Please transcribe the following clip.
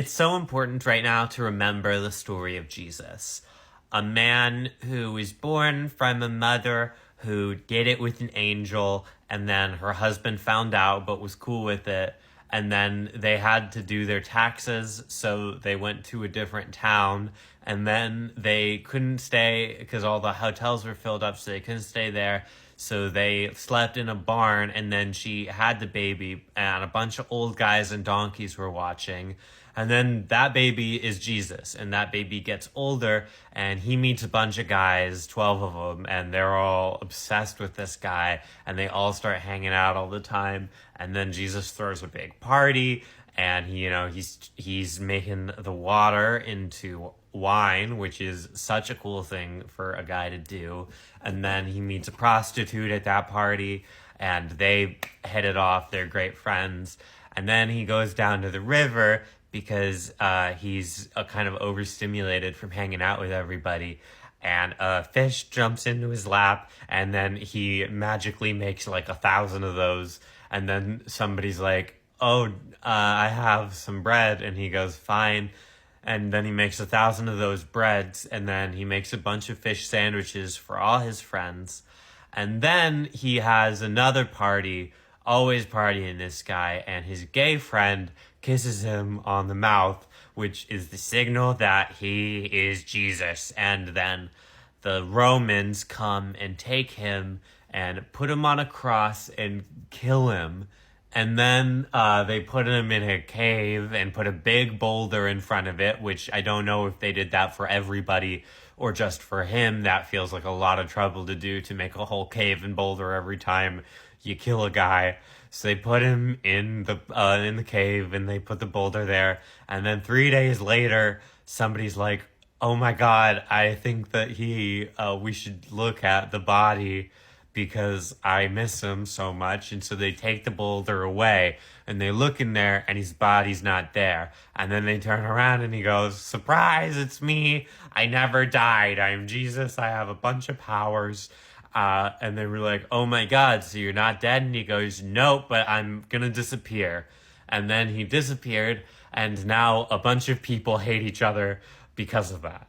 It's so important right now to remember the story of Jesus, a man who was born from a mother who did it with an angel, and then her husband found out but was cool with it. And then they had to do their taxes, so they went to a different town. And then they couldn't stay because all the hotels were filled up, so they couldn't stay there. So they slept in a barn, and then she had the baby, and a bunch of old guys and donkeys were watching. And then that baby is Jesus, and that baby gets older, and he meets a bunch of guys, 12 of them, and they're all obsessed with this guy, and they all start hanging out all the time. And then Jesus throws a big party, and he's making the water into wine, which is such a cool thing for a guy to do. And then he meets a prostitute at that party, and they hit it off. They're great friends. And then he goes down to the river because he's kind of overstimulated from hanging out with everybody. And a fish jumps into his lap, and then he magically makes like 1,000 of those. And then somebody's like, "Oh, I have some bread," and he goes, "Fine." And then he makes 1,000 of those breads, and then he makes a bunch of fish sandwiches for all his friends. And then he has another party, always partying this guy, and his gay friend kisses him on the mouth, which is the signal that he is Jesus. And then the Romans come and take him and put him on a cross and kill him. And then they put him in a cave and put a big boulder in front of it, which I don't know if they did that for everybody or just for him. That feels like a lot of trouble to do, to make a whole cave and boulder every time you kill a guy. So they put him in the cave, and they put the boulder there. And then 3 days later, somebody's like, "Oh my God, I think that we should look at the body because I miss him so much." And so they take the boulder away, and they look in there, and his body's not there. And then they turn around, and he goes, "Surprise, it's me. I never died. I'm Jesus. I have a bunch of powers." And they were like, "Oh my God, so you're not dead?" And he goes, "Nope, but I'm gonna disappear." And then he disappeared, and now a bunch of people hate each other because of that.